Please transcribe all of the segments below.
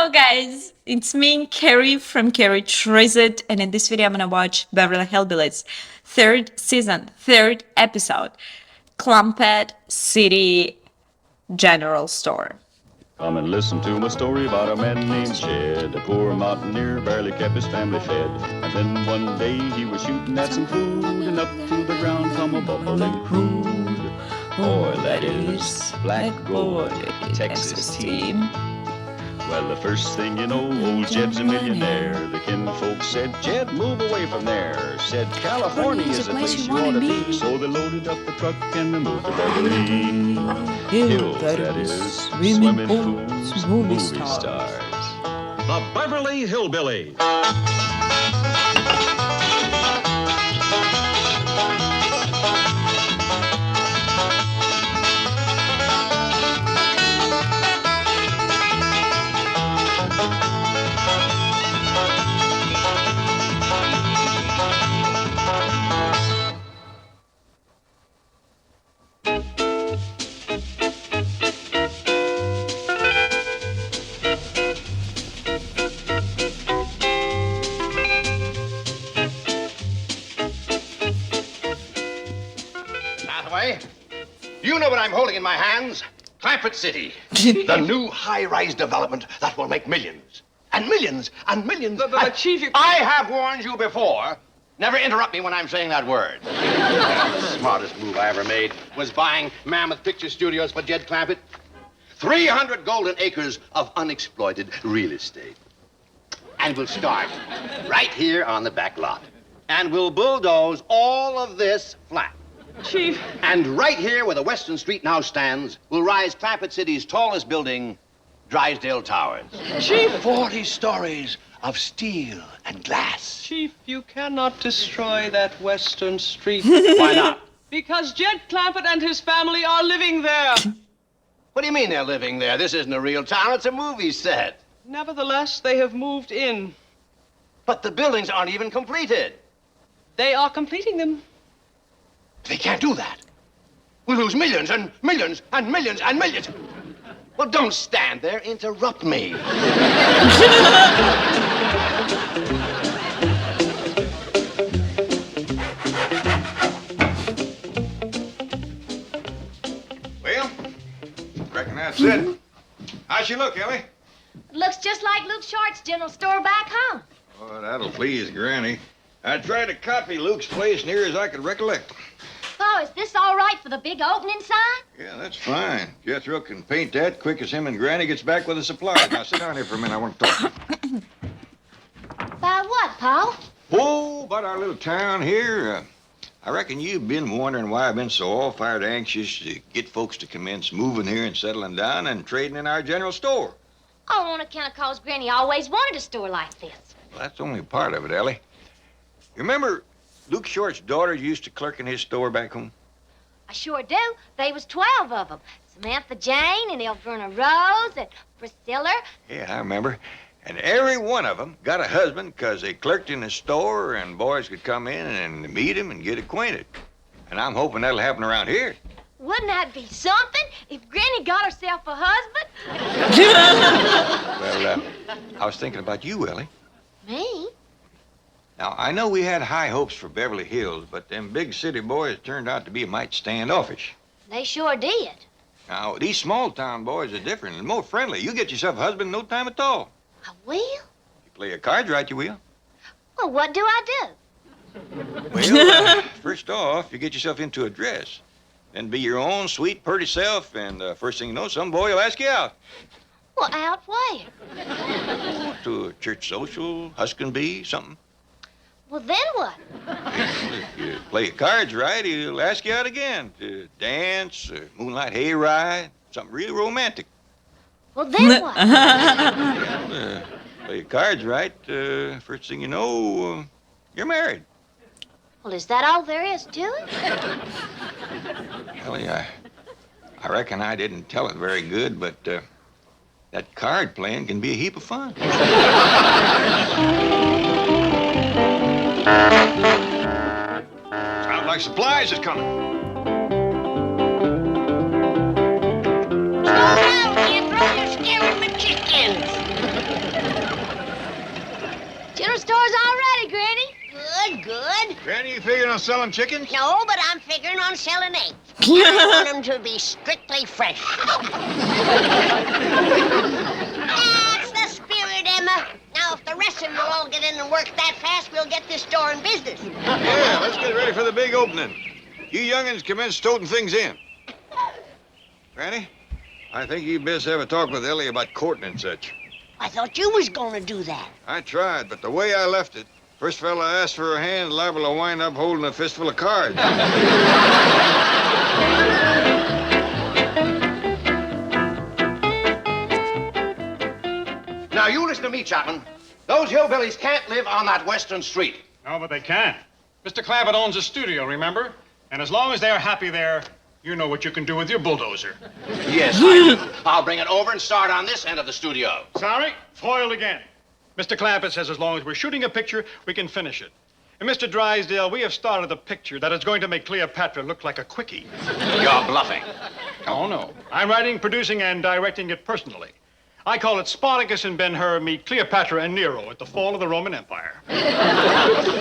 Hello guys, it's me, Kerry from Kerry Treasured, and in this video I'm gonna watch Beverly Hillbillies, third season, third episode, Clampett City General Store. Come and listen to my story about a man named Jed. A poor mountaineer barely kept his family fed. And then one day he was shooting at some food, and up to the ground come a bubbling crude. Boy, that is Black Gold, Texas team. Well, the first thing you know, old Jed's a millionaire. The kinfolk said, Jed, move away from there. Said, California is the place you ought to be. So they loaded up the truck and we moved to Beverly Hills, that is, swimming pools, movie stars. The Beverly Hillbillies. You know what I'm holding in my hands? Clampett City. The new high-rise development that will make millions. And millions and millions. But Chief, I have warned you before. Never interrupt me when I'm saying that word. The smartest move I ever made was buying Mammoth Picture Studios for Jed Clampett. 300 golden acres of unexploited real estate. And we'll start right here on the back lot. And we'll bulldoze all of this flat. Chief. And right here where the Western Street now stands will rise Clampett City's tallest building, Drysdale Towers. Chief. 40 stories of steel and glass. Chief, you cannot destroy that Western Street. Why not? Because Jed Clampett and his family are living there. What do you mean they're living there? This isn't a real town, it's a movie set. Nevertheless, they have moved in. But the buildings aren't even completed. They are completing them. They can't do that. We'll lose millions and millions and millions and millions. Well, don't stand there. Interrupt me. Well, reckon that's it. How's she look, Ellie? Looks just like Luke Short's general store back home. Oh, that'll please Granny. I tried to copy Luke's place near as I could recollect. Oh, is this all right for the big opening sign? Yeah, that's fine. Jethro can paint that quick as him and Granny gets back with the supplies. Now, sit down here for a minute. I want to talk. About what, Paul? Oh, about our little town here. I reckon you've been wondering why I've been so all-fired anxious to get folks to commence moving here and settling down and trading in our general store. Oh, on account of cause Granny always wanted a store like this. Well, that's only part of it, Ellie. You remember Luke Short's daughter used to clerk in his store back home? I sure do. They was 12 of them. Samantha Jane and Elverna Rose and Priscilla. Yeah, I remember. And every one of them got a husband because they clerked in the store and boys could come in and meet him and get acquainted. And I'm hoping that'll happen around here. Wouldn't that be something if Granny got herself a husband? Well, I was thinking about you, Ellie. Me? Now, I know we had high hopes for Beverly Hills, but them big city boys turned out to be mighty standoffish. They sure did. Now, these small-town boys are different and more friendly. You get yourself a husband in no time at all. I will? You play your cards right, you will. Well, what do I do? Well, first off, you get yourself into a dress. Then be your own sweet, purty self, and first thing you know, some boy will ask you out. Well, out where? Oh, to a church social, husk and bee, something. Well, then what? If you play your cards right, he'll ask you out again to dance, moonlight hayride, something really romantic. Well, then what? Well, play your cards right, first thing you know, you're married. Well, is that all there is to it? Ellie, I reckon I didn't tell it very good, but that card playing can be a heap of fun. Sounds like supplies is coming. Slow down, kid. Throw your scaring the chickens. on selling chickens? No, but I'm figuring on selling eggs. I want them to be strictly fresh. That's the spirit, Emma. Now, if the rest of them will all get in and work that fast, we'll get this store in business. Yeah, let's get ready for the big opening. You young'uns commence toting things in. Granny, I think you best have a talk with Ellie about courting and such. I thought you was gonna do that. I tried, but the way I left it, first fella asked for her hand liable to wind up holding a fistful of cards. Now, you listen to me, Chapman. Those hillbillies can't live on that western street. No, but they can. Mr. Clampett owns a studio, remember? And as long as they're happy there, you know what you can do with your bulldozer. Yes, I do. I'll bring it over and start on this end of the studio. Sorry? Foiled again. Mr. Clampett says as long as we're shooting a picture, we can finish it. And Mr. Drysdale, we have started a picture that is going to make Cleopatra look like a quickie. You're bluffing. Oh, no. I'm writing, producing, and directing it personally. I call it Spartacus and Ben-Hur meet Cleopatra and Nero at the fall of the Roman Empire.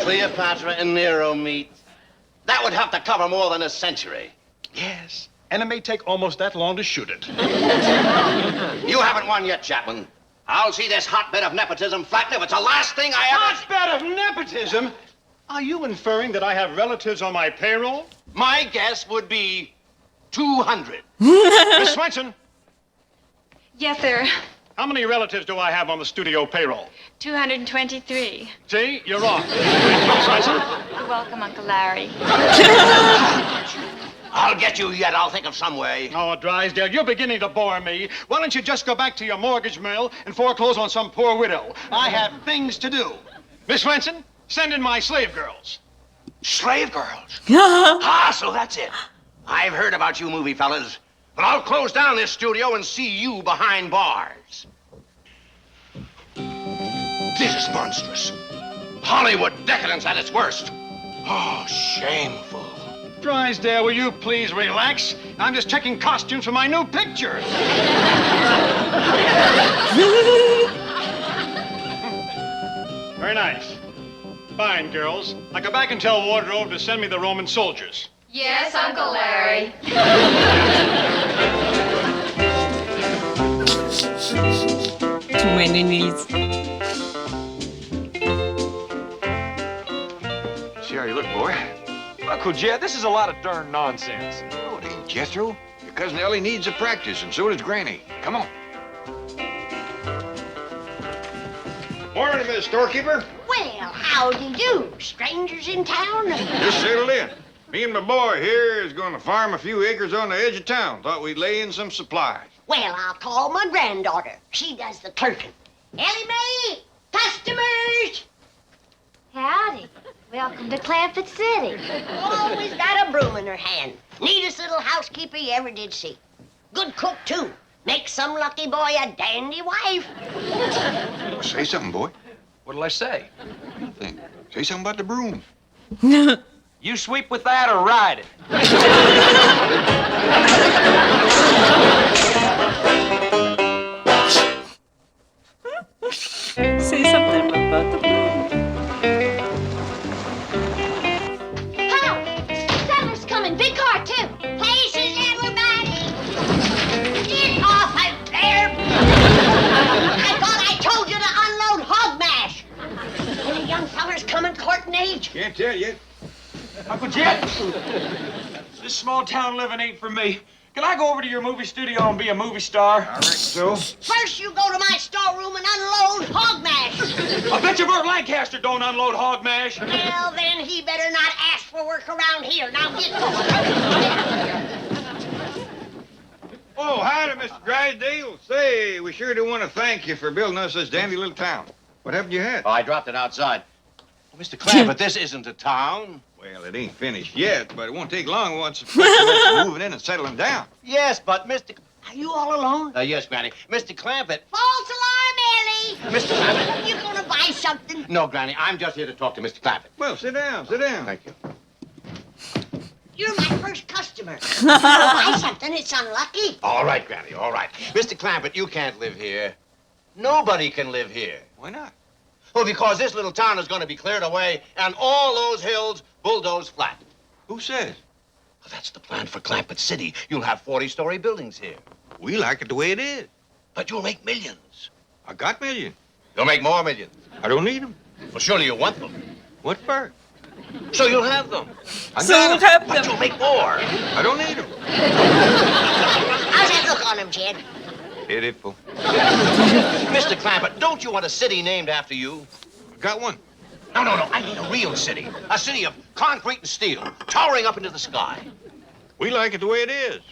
Cleopatra and Nero meet. That would have to cover more than a century. Yes. And it may take almost that long to shoot it. You haven't won yet, Chapman. I'll see this hotbed of nepotism flatten if it's the last thing I ever... Hotbed of nepotism? Are you inferring that I have relatives on my payroll? My guess would be 200. Miss Swenson, Yes, sir. how many relatives do I have on the studio payroll? 223. See, you're wrong. Miss Swenson? You're welcome, Uncle Larry. I'll get you yet. I'll think of some way. Oh, Drysdale, you're beginning to bore me. Why don't you just go back to your mortgage mill and foreclose on some poor widow? I have things to do. Miss Swenson, send in my slave girls. Slave girls? Ah, so that's it. I've heard about you movie fellas. But I'll close down this studio and see you behind bars. This is monstrous. Hollywood decadence at its worst. Oh, shameful. Drysdale, will you please relax? I'm just checking costumes for my new picture. Very nice. Fine, girls. Now go back and tell Wardrobe to send me the Roman soldiers. Yes, Uncle Larry. Too many needs. See how you look, boy. Uncle Jed, this is a lot of darn nonsense. Oh, it ain't, Jethro. Your cousin Ellie needs a practice, and so does Granny. Come on. Morning, Miss Storekeeper. Well, how do you do? Strangers in town? Just settled in. Me and my boy here is going to farm a few acres on the edge of town. Thought we'd lay in some supplies. Well, I'll call my granddaughter. She does the clerking. Ellie Mae! Customers! Howdy. Welcome to Clampett City. Always got a broom in her hand. Neatest little housekeeper you ever did see. Good cook, too. Makes some lucky boy a dandy wife. Say something, boy. What'll I say? Nothing. Say something about the broom. You sweep with that or ride it. Say something about the broom. How? Settlers coming. Big car, too. Places, everybody. Get off of there. I thought I told you to unload hog mash. Any young fellers coming courting age? Can't tell yet. Uncle Jed, this small town living ain't for me. Can I go over to your movie studio and be a movie star? I reckon so. First, you go to my storeroom and unload hog mash. I bet you Burt Lancaster don't unload hog mash. Well, then he better not ask for work around here. Now get going. Oh, howdy, Mr. Drysdale. Say, we sure do want to thank you for building us this dandy little town. What happened to your hat? Oh, I dropped it outside. Oh, Mr. Clampett, this isn't a town. Well, it ain't finished yet, but it won't take long once it's moving in and settling down. Yes, but Mr. Are you all alone? Yes, Granny. Mr. Clampett. False alarm, Ellie. Mr. Clampett. You gonna buy something? No, Granny, I'm just here to talk to Mr. Clampett. Well, sit down, sit down. Thank you. You're my first customer. You gonna buy something? It's unlucky. All right, Granny, all right. Mr. Clampett, you can't live here. Nobody can live here. Why not? Well, because this little town is going to be cleared away and all those hills bulldozed flat. Who says? Well, that's the plan for Clampett City. You'll have 40-story buildings here. We like it the way it is. But you'll make millions. I got millions. You'll make more millions. I don't need them. Well, surely you want them. What for? So you'll have them. I So got 'em. we'll have But them. you'll make more. I don't need them. How's that look on him, Jed? Pitiful. Mr. Clampett, don't you want a city named after you? Got one. No. I mean a real city. A city of concrete and steel, towering up into the sky. We like it the way it is.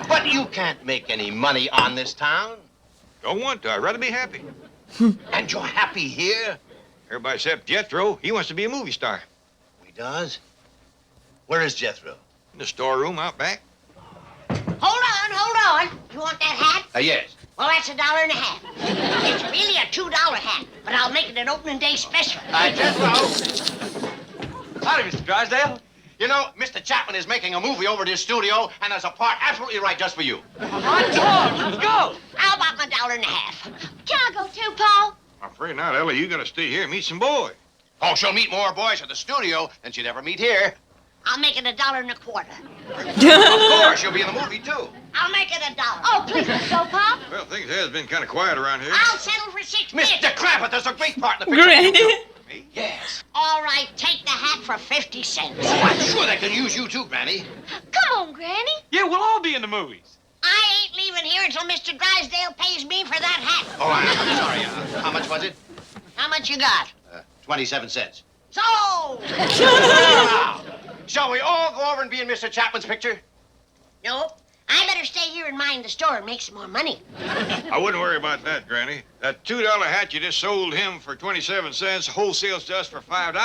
But you can't make any money on this town. Don't want to. I'd rather be happy. And you're happy here? Everybody except Jethro, he wants to be a movie star. He does? Where is Jethro? In the storeroom out back. Hold on. You want that hat? Yes. Well, that's $1.50. It's really a $2 hat, but I'll make it an opening day special. Jethro. Howdy, Mr. Drysdale. You know, Mr. Chapman is making a movie over at his studio, and there's a part absolutely right just for you. Let's go. How about my $1.50? Can I go too, Paul? I'm afraid not, Ellie. You gotta stay here and meet some boys. Oh, she'll meet more boys at the studio than she'd ever meet here. I'll make it $1.25. Of course, she'll be in the movie, too. I'll make it $1. Oh, please let's go, Paul. Well, things has been kind of quiet around here. I'll settle for $6.50. Mr. Clampett, there's a great part in the picture. Granny. Me? Yes. All right, take the hat for 50 cents. Oh, I'm sure they can use you, too, Granny. Come on, Granny. Yeah, we'll all be in the movies. I ain't leaving here until Mr. Drysdale pays me for that hat. Oh, I'm sorry. How much was it? How much you got? 27 cents. So! Now, shall we all go over and be in Mr. Chapman's picture? Nope. I better stay here and mind the store and make some more money. I wouldn't worry about that, Granny. That $2 hat you just sold him for 27 cents wholesales to us for $5.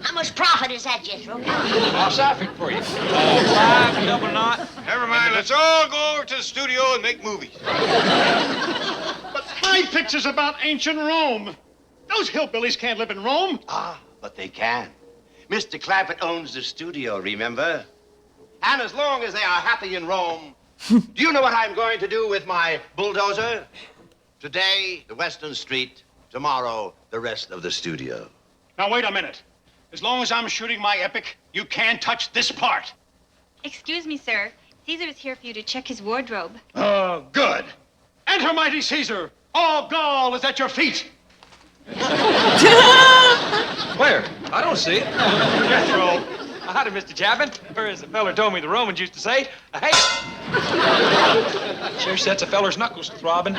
How much profit is that, Jethro? I'll soften for you. 5, double knot. Never mind. Let's all go over to the studio and make movies. But my picture's about ancient Rome. Those hillbillies can't live in Rome. Ah, but they can. Mr. Clampett owns the studio, remember? And as long as they are happy in Rome, do you know what I'm going to do with my bulldozer? Today, the Western Street. Tomorrow, the rest of the studio. Now, wait a minute. As long as I'm shooting my epic, you can't touch this part. Excuse me, sir. Caesar is here for you to check his wardrobe. Oh, good. Enter, mighty Caesar. All Gaul is at your feet. Where? I don't see it. Jethro. Howdy, Mr. Chapman. Or as the feller told me the Romans used to say, hey. Sure sets a feller's knuckles to throbbing.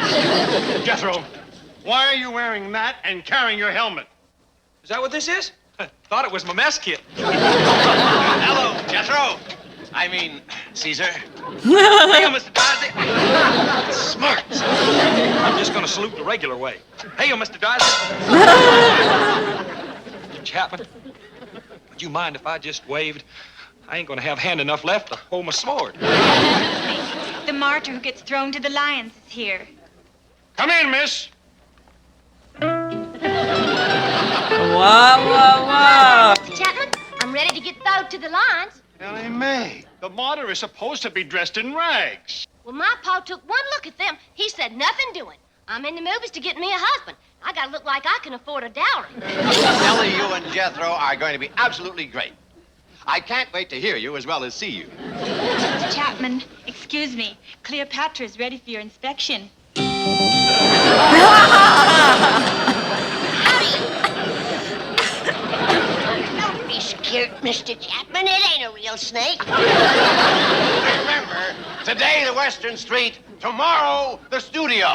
Jethro, why are you wearing that and carrying your helmet? Is that what this is? Thought it was my mess kit. Hello, Jethro. I mean, Caesar. Hey, Mr. Drysdale. Smart. I'm just gonna salute the regular way. Hey, Mr. Drysdale. Mr. Chapman, would you mind if I just waved? I ain't gonna have hand enough left to hold my sword. The martyr who gets thrown to the lions is here. Come in, miss. Wow. Mr. Chapman, I'm ready to get thrown to the lions. Ellie Mae, the martyr is supposed to be dressed in rags. Well, my pa took one look at them. He said, nothing doing. I'm in the movies to get me a husband. I gotta look like I can afford a dowry. Ellie, you and Jethro are going to be absolutely great. I can't wait to hear you as well as see you. Mr. Chapman, excuse me. Cleopatra is ready for your inspection. Don't be scared, Mr. Chapman. It ain't a real snake. Remember, today the Western Street, tomorrow the studio.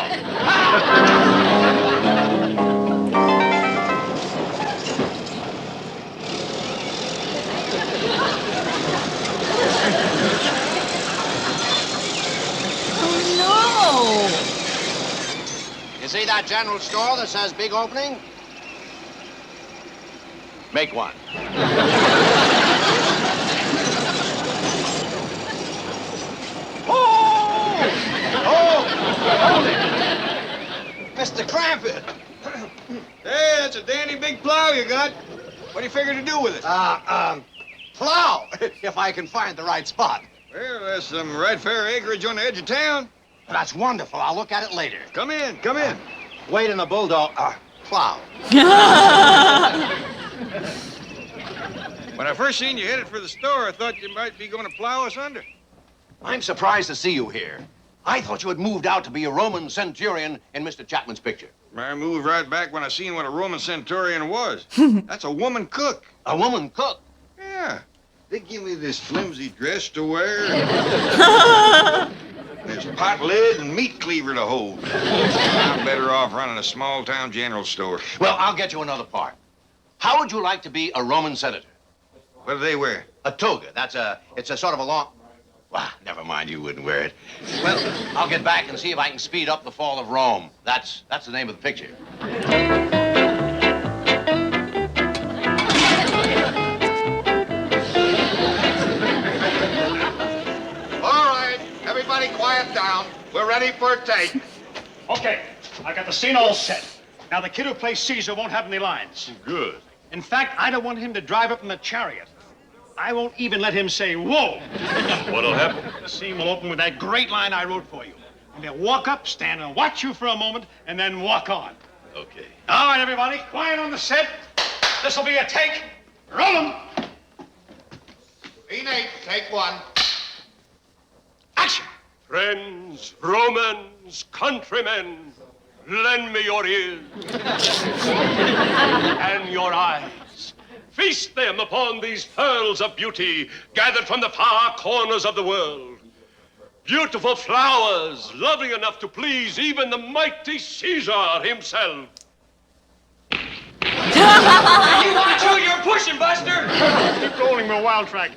No. You see that general store that says big opening? Make one. Hold it. Mr. Clampett. Hey, that's a dandy big plow you got. What do you figure to do with it? Plow, if I can find the right spot. Well, there's some right fair acreage on the edge of town. That's wonderful. I'll look at it later. Come in, come in. Wait in the bulldog. plow. When I first seen you headed for the store, I thought you might be going to plow us under. I'm surprised to see you here. I thought you had moved out to be a Roman centurion in Mr. Chapman's picture. I moved right back when I seen what a Roman centurion was. That's a woman cook. A woman cook? Yeah. They give me this flimsy dress to wear. There's pot lid and meat cleaver to hold. I'm better off running a small-town general store. Well, I'll get you another part. How would you like to be a Roman senator? What do they wear? A toga. It's a sort of a long... Well, never mind, you wouldn't wear it. Well, I'll get back and see if I can speed up the fall of Rome. That's the name of the picture. All right, everybody quiet down. We're ready for a take. Okay, I got the scene all set. Now, the kid who plays Caesar won't have any lines. Good. In fact, I don't want him to drive up in the chariot. I won't even let him say, whoa. What'll happen? The scene will open with that great line I wrote for you. And they'll walk up, stand and watch you for a moment, and then walk on. Okay. All right, everybody, quiet on the set. This'll be a take. Roll 'em. Scene 8, take 1. Action. Friends, Romans, countrymen, lend me your ears and your eyes. Feast them upon these pearls of beauty gathered from the far corners of the world. Beautiful flowers, lovely enough to please even the mighty Caesar himself. You watch who you're pushing, Buster! Keep rolling, my wild track.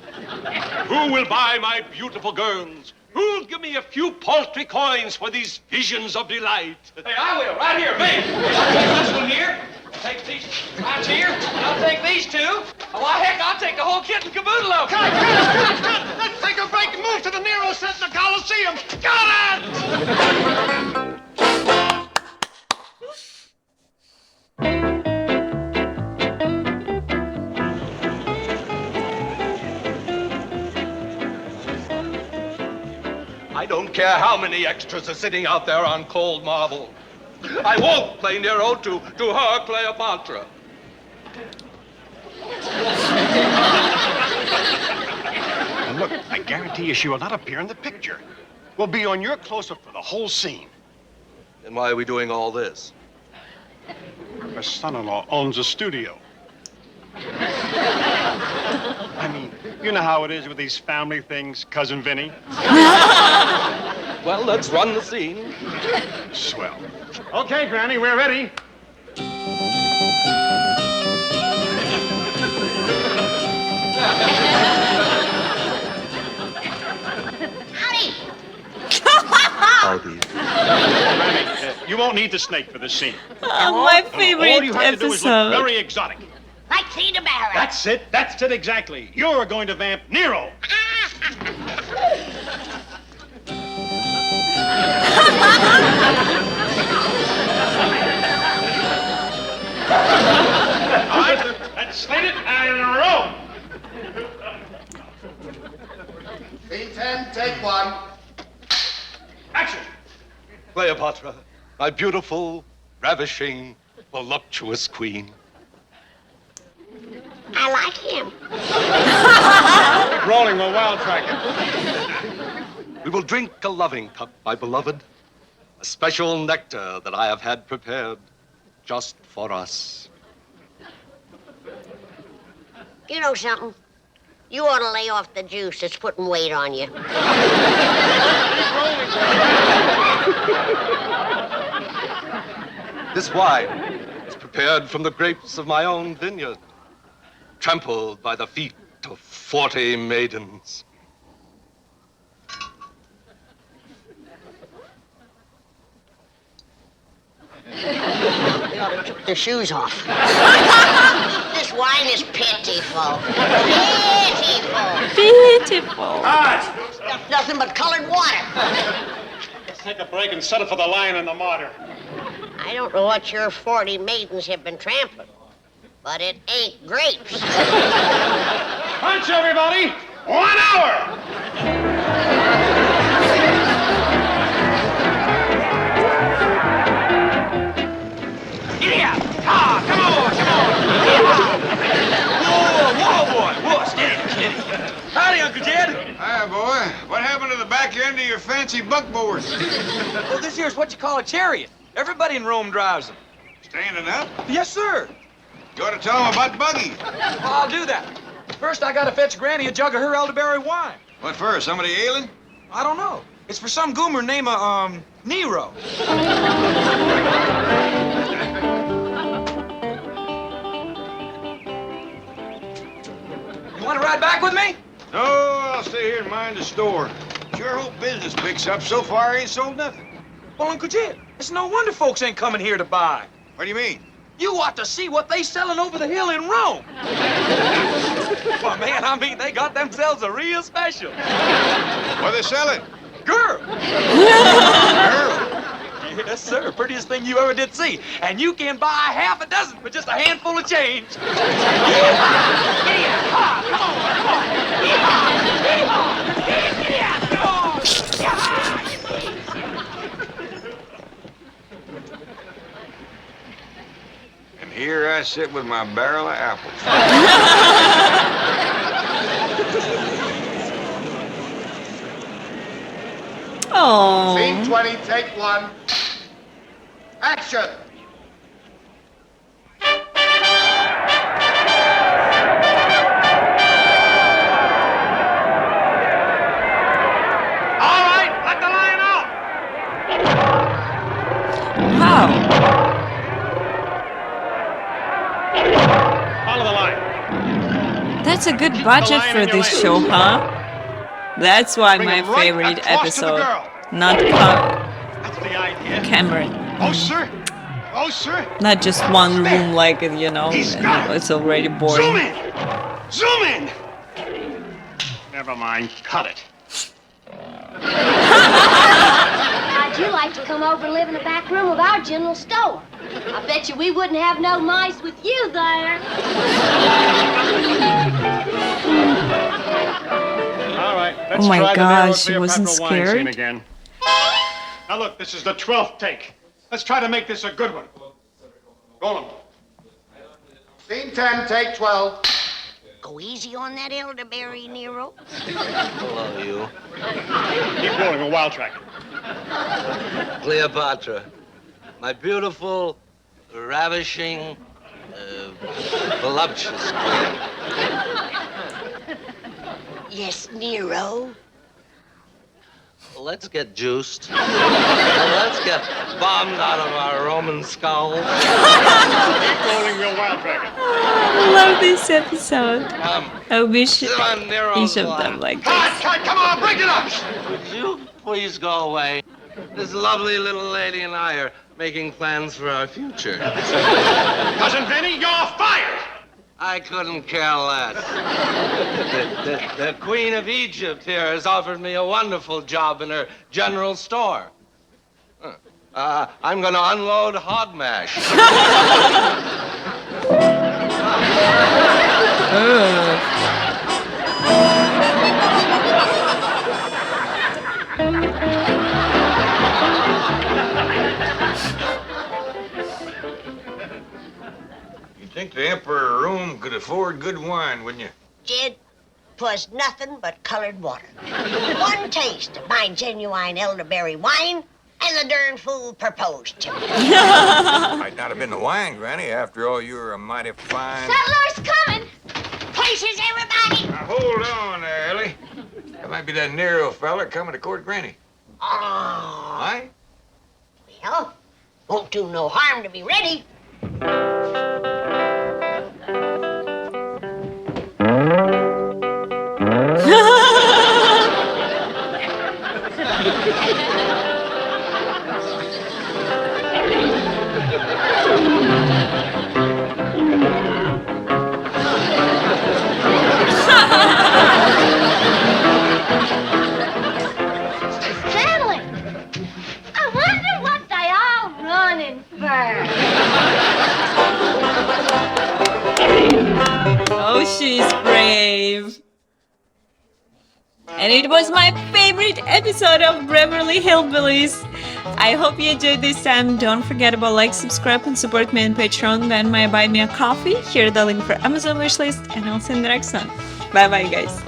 Who will buy my beautiful girls? Who'll give me a few paltry coins for these visions of delight? Hey, I will, right here, me! I'll take this one here. I'll take these right here. And I'll take these two. Oh, well, heck, I'll take the whole kit and caboodle of them. Cut! Let's take a break and move to the Nero set in the Coliseum. Got it! I don't care how many extras are sitting out there on cold marble. I won't play Nero to her Cleopatra. And look, I guarantee you she will not appear in the picture. We'll be on your close-up for the whole scene. Then why are we doing all this? Her son-in-law owns a studio. I mean, you know how it is with these family things, Cousin Vinny. Well, let's run the scene. Swell. Okay, Granny, we're ready. Howdy. Howdy. Granny, you won't need the snake for this scene. Oh, my All favorite you have to do is look episode. very exotic. Like Cedar Barrett. That's it exactly. You're going to vamp Nero. All right, let's slit it and roll. Scene 10, take 1. Action. Cleopatra, my beautiful, ravishing, voluptuous queen. I like him. Keep rolling, we'll wild track it. We will drink a loving cup, my beloved. A special nectar that I have had prepared just for us. You know something? You ought to lay off the juice. It's putting weight on you. This wine is prepared from the grapes of my own vineyard, trampled by the feet of 40 maidens. They ought to took their shoes off. This wine is pitiful. Beautiful. All Got nothing but colored water. let's take a break and settle for the lion and the martyr. I don't know what your 40 maidens have been trampling, but it ain't grapes. Punch, everybody! 1 hour! Giddy up! fancy buckboard. Well, this here's what you call a chariot. Everybody in Rome drives them. Standing up? Yes, sir. You ought to tell them about buggy. Well, I'll do that. First, I gotta fetch Granny a jug of her elderberry wine. What for? Somebody ailing? I don't know. It's for some goomer named, Nero. You want to ride back with me? No, I'll stay here and mind the store. Sure hope business picks up. So far, I ain't sold nothing. Well, Uncle Jed, it's no wonder folks ain't coming here to buy. What do you mean? You ought to see what they selling over the hill in Rome. Well, man, I mean, they got themselves a real special. What they selling? Girl. Girl? Yes, sir. Prettiest thing you ever did see. And you can buy half a dozen for just a handful of change. And here I sit with my barrel of apples. Oh. Scene 20, take 1. Action! All right, let the lion out. Wow. Follow the line. That's a good budget for this show, huh? That's why Bring my him right favorite across to the episode. girl. Not That's the idea. Cameron. Oh, sir. Oh, sir. Not just one room like, you know, it's already Zoom boring. in. Zoom in. Never mind. Cut it. How'd you like to come over and live in the back room of our general store? I bet you we wouldn't have no mice with you there. All right, let's Oh my try the gosh, narrow she wasn't Cleopatra wine scared? scene again. Now look, this is the 12th take. Let's try to make this a good one. Roll 'em. Scene 10, take 12. Go easy on that elderberry, Nero. Hello, you. Keep rolling, a wild track. Cleopatra. My beautiful, ravishing, voluptuous queen. Yes, Nero. Let's get juiced. And let's get bombed out of our Roman skulls. Keep rolling, real wild track. I love this episode. I wish Sit on Nero's each of lap. them like Cut, this. cut, come on, break it up. Would you please go away? This lovely little lady and I are making plans for our future. Cousin Vinny, you're fired. I couldn't care less. The Queen of Egypt here has offered me a wonderful job in her general store. I'm going to unload hog mash. You'd think the Emperor of Rome could afford good wine, wouldn't you? Jed, 'twas nothing but colored water. One taste of my genuine elderberry wine, and the darn fool proposed to me. Might not have been the wine, Granny. After all, you're a mighty fine... Settlers coming! Places, everybody! Now, hold on there, Ellie. That might be that Nero fella coming to court Granny. Oh, Why? well, won't do no harm to be ready. Settlers! I wonder what they all running for. Oh, she's brave. And it was my favorite episode of Beverly Hillbillies. I hope you enjoyed this time. Don't forget about like, subscribe, and support me on Patreon. Then my buy me a coffee. Here the link for Amazon wishlist, and I'll see you in the next one. Bye bye, guys.